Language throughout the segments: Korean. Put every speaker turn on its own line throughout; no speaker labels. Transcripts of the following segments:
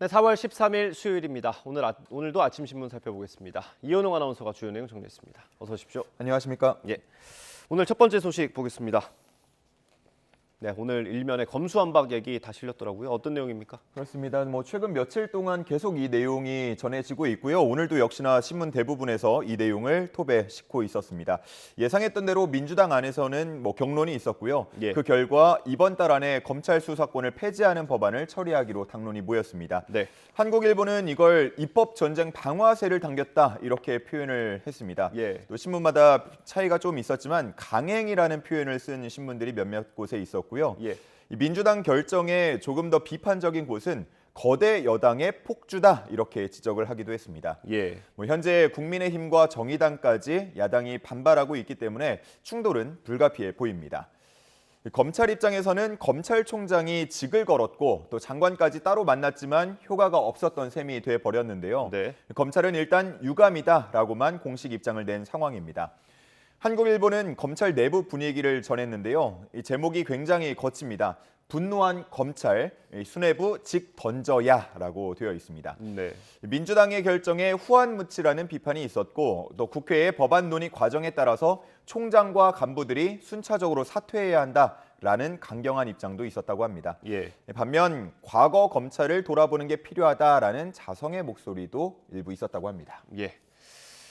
네, 4월 13일 수요일입니다. 오늘도 아침 신문 살펴보겠습니다. 이현웅 아나운서가 주요 내용 정리했습니다. 어서 오십시오.
안녕하십니까?
예, 오늘 첫 번째 소식 보겠습니다. 네, 오늘 일면에 검수완박 얘기 다 실렸더라고요. 어떤 내용입니까?
그렇습니다. 최근 며칠 동안 계속 이 내용이 전해지고 있고요. 오늘도 역시나 신문 대부분에서 이 내용을 톱에 싣고 있었습니다. 예상했던 대로 민주당 안에서는 경론이 있었고요.
예.
그 결과 이번 달 안에 검찰 수사권을 폐지하는 법안을 처리하기로 당론이 모였습니다.
네.
한국일보는 이걸 입법 전쟁 방아쇠를 당겼다 이렇게 표현을 했습니다.
예.
또 신문마다 차이가 좀 있었지만 강행이라는 표현을 쓴 신문들이 몇몇 곳에 있었고요.
예.
이 민주당 결정에 조금 더 비판적인 곳은 거대 여당의 폭주다 이렇게 지적을 하기도 했습니다.
예.
현재 국민의힘과 정의당까지 야당이 반발하고 있기 때문에 충돌은 불가피해 보입니다. 검찰 입장에서는 검찰총장이 직을 걸었고 또 장관까지 따로 만났지만 효과가 없었던 셈이 돼버렸는데요.
네.
검찰은 일단 유감이다라고만 공식 입장을 낸 상황입니다. 한국일보는 검찰 내부 분위기를 전했는데요. 이 제목이 굉장히 거칩니다. 분노한 검찰, 수뇌부 직 던져야라고 되어 있습니다.
네.
민주당의 결정에 후한무치라는 비판이 있었고 또 국회의 법안 논의 과정에 따라서 총장과 간부들이 순차적으로 사퇴해야 한다라는 강경한 입장도 있었다고 합니다.
예.
반면 과거 검찰을 돌아보는 게 필요하다라는 자성의 목소리도 일부 있었다고 합니다.
예.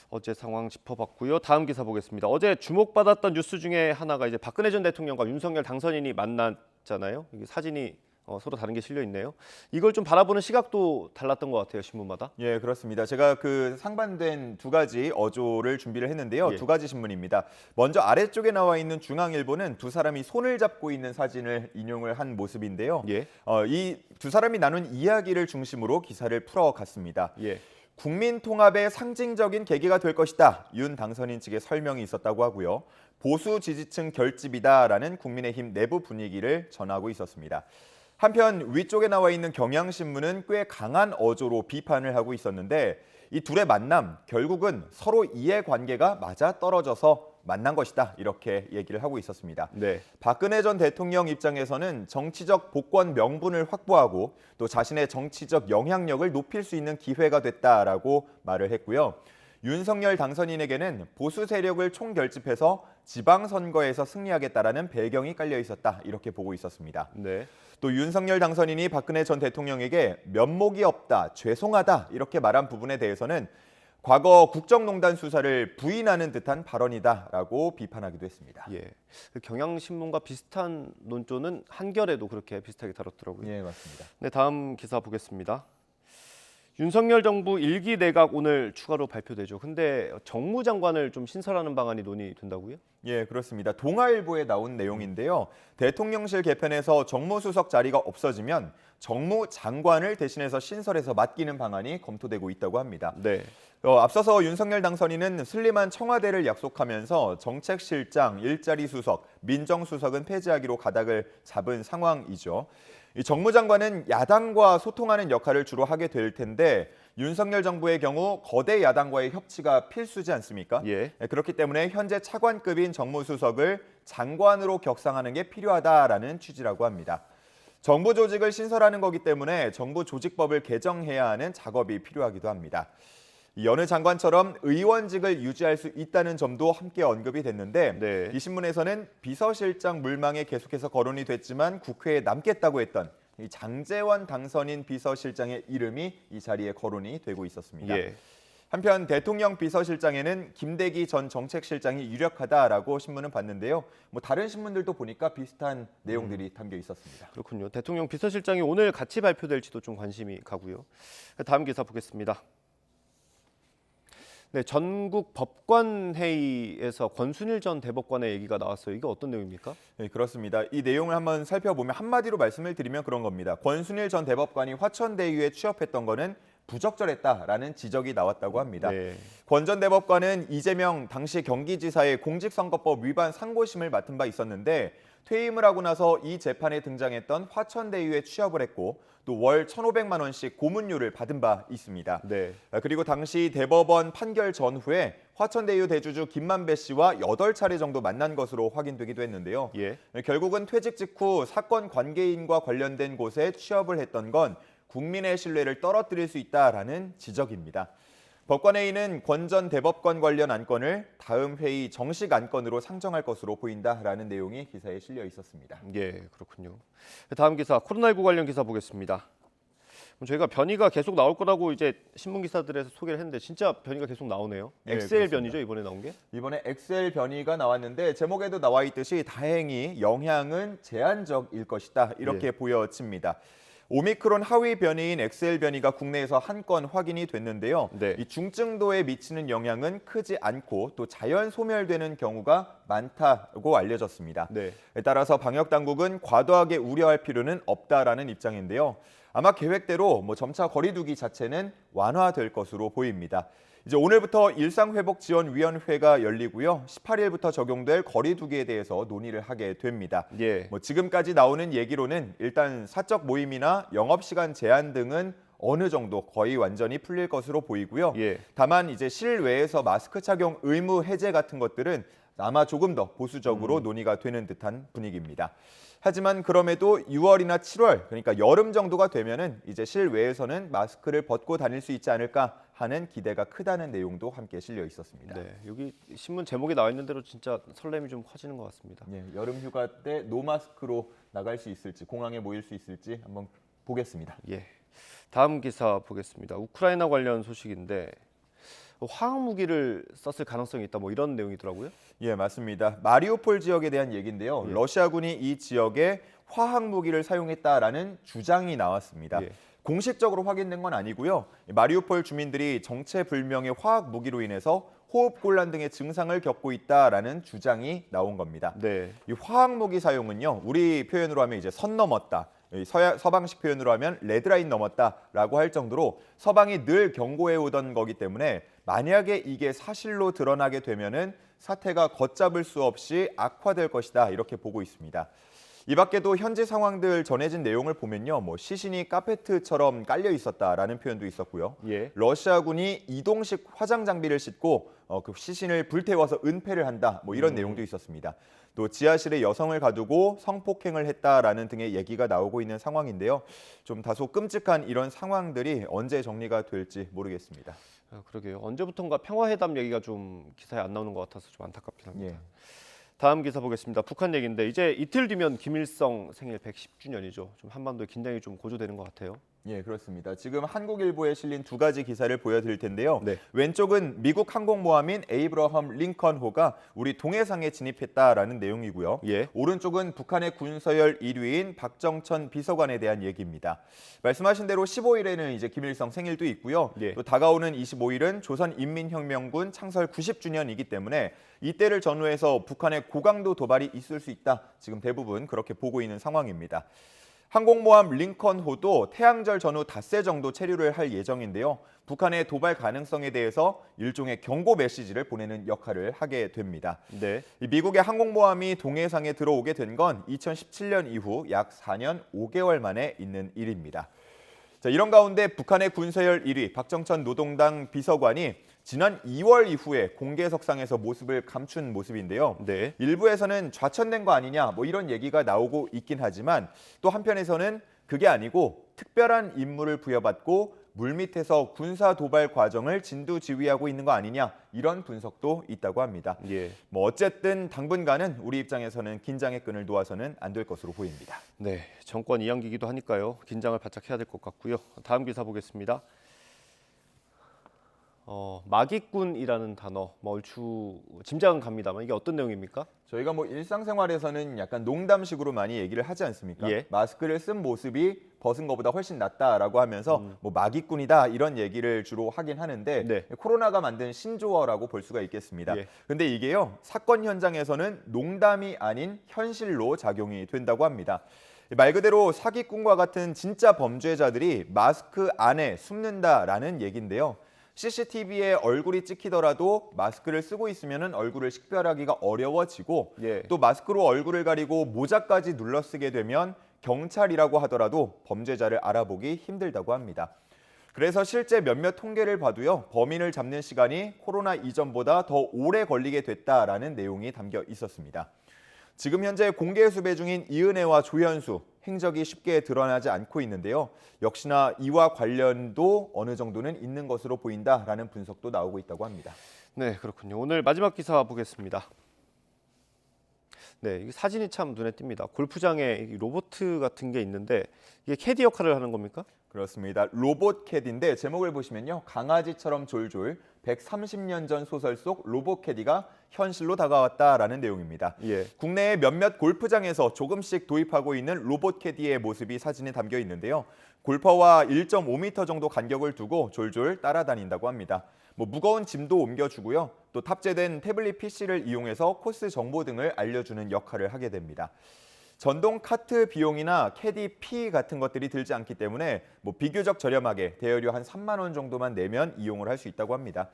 어제 상황 짚어봤고요. 다음 기사 보겠습니다. 어제 주목받았던 뉴스 중에 하나가 이제 박근혜 전 대통령과 윤석열 당선인이 만났잖아요. 이게 사진이 서로 다른 게 실려 있네요. 이걸 좀 바라보는 시각도 달랐던 것 같아요, 신문마다.
예, 그렇습니다. 제가 그 상반된 두 가지 어조를 준비를 했는데요.
예.
두 가지 신문입니다. 먼저 아래쪽에 나와 있는 중앙일보는 두 사람이 손을 잡고 있는 사진을 인용을 한 모습인데요.
예.
이 두 사람이 나눈 이야기를 중심으로 기사를 풀어갔습니다.
예.
국민 통합의 상징적인 계기가 될 것이다. 윤 당선인 측의 설명이 있었다고 하고요. 보수 지지층 결집이다라는 국민의힘 내부 분위기를 전하고 있었습니다. 한편 위쪽에 나와 있는 경향신문은 꽤 강한 어조로 비판을 하고 있었는데 이 둘의 만남, 결국은 서로 이해관계가 맞아떨어져서 만난 것이다 이렇게 얘기를 하고 있었습니다.
네.
박근혜 전 대통령 입장에서는 정치적 복권 명분을 확보하고 또 자신의 정치적 영향력을 높일 수 있는 기회가 됐다라고 말을 했고요. 윤석열 당선인에게는 보수 세력을 총결집해서 지방선거에서 승리하겠다라는 배경이 깔려 있었다 이렇게 보고 있었습니다.
네.
또 윤석열 당선인이 박근혜 전 대통령에게 면목이 없다, 죄송하다 이렇게 말한 부분에 대해서는 과거 국정농단 수사를 부인하는 듯한 발언이다라고 비판하기도 했습니다.
예. 그 경향신문과 비슷한 논조는 한겨레도 그렇게 비슷하게 다뤘더라고요.
예, 맞습니다.
네, 다음 기사 보겠습니다. 윤석열 정부 1기 내각 오늘 추가로 발표되죠. 근데 정무장관을 좀 신설하는 방안이 논의된다고요?
예, 그렇습니다. 동아일보에 나온 내용인데요. 대통령실 개편에서 정무수석 자리가 없어지면 정무장관을 대신해서 신설해서 맡기는 방안이 검토되고 있다고 합니다.
네.
앞서서 윤석열 당선인은 슬림한 청와대를 약속하면서 정책실장, 일자리 수석, 민정수석은 폐지하기로 가닥을 잡은 상황이죠. 이 정무장관은 야당과 소통하는 역할을 주로 하게 될 텐데 윤석열 정부의 경우 거대 야당과의 협치가 필수지 않습니까?
예.
그렇기 때문에 현재 차관급인 정무수석을 장관으로 격상하는 게 필요하다라는 취지라고 합니다. 정부 조직을 신설하는 거기 때문에 정부 조직법을 개정해야 하는 작업이 필요하기도 합니다. 여느 장관처럼 의원직을 유지할 수 있다는 점도 함께 언급이 됐는데
네.
이 신문에서는 비서실장 물망에 계속해서 거론이 됐지만 국회에 남겠다고 했던 이 장제원 당선인 비서실장의 이름이 이 자리에 거론이 되고 있었습니다.
예.
한편 대통령 비서실장에는 김대기 전 정책실장이 유력하다라고 신문은 봤는데요. 다른 신문들도 보니까 비슷한 내용들이 담겨 있었습니다.
그렇군요. 대통령 비서실장이 오늘 같이 발표될지도 좀 관심이 가고요. 다음 기사 보겠습니다. 네, 전국 법관회의에서 권순일 전 대법관의 얘기가 나왔어요. 이게 어떤 내용입니까?
네, 그렇습니다. 이 내용을 한번 살펴보면 한마디로 말씀을 드리면 그런 겁니다. 권순일 전 대법관이 화천대유에 취업했던 거는 부적절했다라는 지적이 나왔다고 합니다.
네.
권 전 대법관은 이재명 당시 경기지사의 공직선거법 위반 상고심을 맡은 바 있었는데 퇴임을 하고 나서 이 재판에 등장했던 화천대유에 취업을 했고 또 월 1,500만 원씩 고문료를 받은 바 있습니다.
네.
그리고 당시 대법원 판결 전후에 화천대유 대주주 김만배 씨와 8차례 정도 만난 것으로 확인되기도 했는데요.
예.
결국은 퇴직 직후 사건 관계인과 관련된 곳에 취업을 했던 건 국민의 신뢰를 떨어뜨릴 수 있다라는 지적입니다. 법관회의는 권 전 대법관 관련 안건을 다음 회의 정식 안건으로 상정할 것으로 보인다라는 내용이 기사에 실려 있었습니다.
예, 그렇군요. 다음 기사 코로나19 관련 기사 보겠습니다. 저희가 변이가 계속 나올 거라고 이제 신문 기사들에서 소개를 했는데 진짜 변이가 계속 나오네요.
네,
XL
그렇습니다.
변이죠, 이번에 나온 게?
이번에 엑셀 변이가 나왔는데 제목에도 나와 있듯이 다행히 영향은 제한적일 것이다 이렇게 보여집니다. 오미크론 하위 변이인 엑셀 변이가 국내에서 한 건 확인이 됐는데요.
네.
이 중증도에 미치는 영향은 크지 않고 또 자연 소멸되는 경우가 많다고 알려졌습니다.
네.
따라서 방역 당국은 과도하게 우려할 필요는 없다라는 입장인데요. 아마 계획대로 점차 거리두기 자체는 완화될 것으로 보입니다. 이제 오늘부터 일상회복지원위원회가 열리고요. 18일부터 적용될 거리두기에 대해서 논의를 하게 됩니다.
예.
지금까지 나오는 얘기로는 일단 사적 모임이나 영업시간 제한 등은 어느 정도 거의 완전히 풀릴 것으로 보이고요.
예.
다만 이제 실외에서 마스크 착용 의무 해제 같은 것들은 아마 조금 더 보수적으로 논의가 되는 듯한 분위기입니다. 하지만 그럼에도 6월이나 7월, 그러니까 여름 정도가 되면은 이제 실외에서는 마스크를 벗고 다닐 수 있지 않을까 하는 기대가 크다는 내용도 함께 실려 있었습니다.
네, 여기 신문 제목에 나와 있는 대로 진짜 설렘이 좀 커지는 것 같습니다.
예, 여름 휴가 때 노마스크로 나갈 수 있을지, 공항에 모일 수 있을지 한번 보겠습니다.
예. 다음 기사 보겠습니다. 우크라이나 관련 소식인데 화학 무기를 썼을 가능성이 있다. 이런 내용이더라고요.
예, 맞습니다. 마리우폴 지역에 대한 얘기인데요.
예.
러시아군이 이 지역에 화학 무기를 사용했다라는 주장이 나왔습니다.
예.
공식적으로 확인된 건 아니고요. 마리우폴 주민들이 정체불명의 화학 무기로 인해서 호흡곤란 등의 증상을 겪고 있다라는 주장이 나온 겁니다.
네.
이 화학 무기 사용은요, 우리 표현으로 하면 이제 선 넘었다. 서방식 표현으로 하면 레드라인 넘었다라고 할 정도로 서방이 늘 경고해 오던 거기 때문에 만약에 이게 사실로 드러나게 되면은 사태가 걷잡을 수 없이 악화될 것이다 이렇게 보고 있습니다. 이 밖에도 현지 상황들 전해진 내용을 보면요, 시신이 카페트처럼 깔려 있었다라는 표현도 있었고요.
예.
러시아군이 이동식 화장 장비를 싣고 그 시신을 불태워서 은폐를 한다, 이런 내용도 있었습니다. 또 지하실에 여성을 가두고 성폭행을 했다라는 등의 얘기가 나오고 있는 상황인데요. 좀 다소 끔찍한 이런 상황들이 언제 정리가 될지 모르겠습니다.
그러게요. 언제부턴가 평화회담 얘기가 좀 기사에 안 나오는 것 같아서 좀 안타깝긴 합니다.
예.
다음 기사 보겠습니다. 북한 얘기인데 이제 이틀 뒤면 김일성 생일 110주년이죠. 좀 한반도의 긴장이 좀 고조되는 것 같아요.
예, 그렇습니다. 지금 한국일보에 실린 두 가지 기사를 보여드릴 텐데요.
네.
왼쪽은 미국 항공모함인 에이브러함 링컨호가 우리 동해상에 진입했다라는 내용이고요.
예.
오른쪽은 북한의 군서열 1위인 박정천 비서관에 대한 얘기입니다. 말씀하신 대로 15일에는 이제 김일성 생일도 있고요.
예.
또 다가오는 25일은 조선인민혁명군 창설 90주년이기 때문에 이때를 전후해서 북한의 고강도 도발이 있을 수 있다. 지금 대부분 그렇게 보고 있는 상황입니다. 항공모함 링컨호도 태양절 전후 닷새 정도 체류를 할 예정인데요. 북한의 도발 가능성에 대해서 일종의 경고 메시지를 보내는 역할을 하게 됩니다.
네.
미국의 항공모함이 동해상에 들어오게 된 건 2017년 이후 약 4년 5개월 만에 있는 일입니다. 자, 이런 가운데 북한의 군서열 1위 박정천 노동당 비서관이 지난 2월 이후에 공개석상에서 모습을 감춘 모습인데요.
네.
일부에서는 좌천된 거 아니냐 이런 얘기가 나오고 있긴 하지만 또 한편에서는 그게 아니고 특별한 임무를 부여받고 물밑에서 군사 도발 과정을 진두지휘하고 있는 거 아니냐 이런 분석도 있다고 합니다.
예.
어쨌든 당분간은 우리 입장에서는 긴장의 끈을 놓아서는 안 될 것으로 보입니다.
네. 정권 이양기기도 하니까요. 긴장을 바짝 해야 될 것 같고요. 다음 기사 보겠습니다. 마기꾼이라는 단어 얼추 짐작은 갑니다만 이게 어떤 내용입니까?
저희가 일상생활에서는 약간 농담식으로 많이 얘기를 하지 않습니까?
예.
마스크를 쓴 모습이 벗은 것보다 훨씬 낫다라고 하면서 마기꾼이다 이런 얘기를 주로 하긴 하는데
네.
코로나가 만든 신조어라고 볼 수가 있겠습니다.
예.
근데 이게요, 사건 현장에서는 농담이 아닌 현실로 작용이 된다고 합니다. 말 그대로 사기꾼과 같은 진짜 범죄자들이 마스크 안에 숨는다라는 얘기인데요. CCTV에 얼굴이 찍히더라도 마스크를 쓰고 있으면 얼굴을 식별하기가 어려워지고
예.
또 마스크로 얼굴을 가리고 모자까지 눌러쓰게 되면 경찰이라고 하더라도 범죄자를 알아보기 힘들다고 합니다. 그래서 실제 몇몇 통계를 봐도요, 범인을 잡는 시간이 코로나 이전보다 더 오래 걸리게 됐다라는 내용이 담겨 있었습니다. 지금 현재 공개 수배 중인 이은혜와 조현수, 행적이 쉽게 드러나지 않고 있는데요. 역시나 이와 관련도 어느 정도는 있는 것으로 보인다라는 분석도 나오고 있다고 합니다.
네, 그렇군요. 오늘 마지막 기사 보겠습니다. 네, 이 사진이 참 눈에 띕니다. 골프장에 이 로봇 같은 게 있는데 이게 캐디 역할을 하는 겁니까?
그렇습니다. 로봇 캐디인데 제목을 보시면요. 강아지처럼 졸졸 130년 전 소설 속 로봇 캐디가 현실로 다가왔다라는 내용입니다.
예.
국내의 몇몇 골프장에서 조금씩 도입하고 있는 로봇 캐디의 모습이 사진에 담겨 있는데요. 골퍼와 1.5m 정도 간격을 두고 졸졸 따라다닌다고 합니다. 무거운 짐도 옮겨주고요. 또 탑재된 태블릿 PC를 이용해서 코스 정보 등을 알려주는 역할을 하게 됩니다. 전동 카트 비용이나 캐디 피 같은 것들이 들지 않기 때문에 비교적 저렴하게 대여료 한 3만 원 정도만 내면 이용을 할 수 있다고 합니다.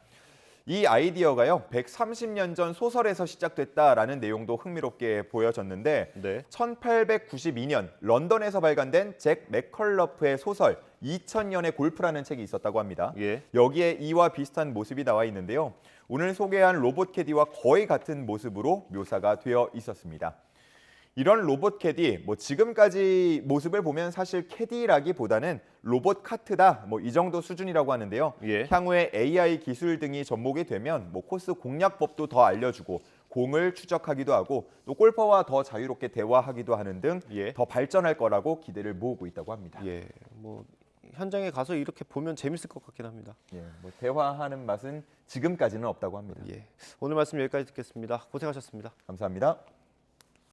이 아이디어가요, 130년 전 소설에서 시작됐다라는 내용도 흥미롭게 보여졌는데
네.
1892년 런던에서 발간된 잭 맥컬러프의 소설 2000년의 골프라는 책이 있었다고 합니다.
예.
여기에 이와 비슷한 모습이 나와 있는데요. 오늘 소개한 로봇 캐디와 거의 같은 모습으로 묘사가 되어 있었습니다. 이런 로봇 캐디, 지금까지 모습을 보면 사실 캐디라기보다는 로봇 카트다, 이 정도 수준이라고 하는데요.
예.
향후에 AI 기술 등이 접목이 되면 코스 공략법도 더 알려주고 공을 추적하기도 하고 또 골퍼와 더 자유롭게 대화하기도 하는 등 더
예.
발전할 거라고 기대를 모으고 있다고 합니다.
예. 현장에 가서 이렇게 보면 재밌을 것 같긴 합니다.
예, 대화하는 맛은 지금까지는 없다고 합니다.
예. 오늘 말씀 여기까지 듣겠습니다. 고생하셨습니다.
감사합니다.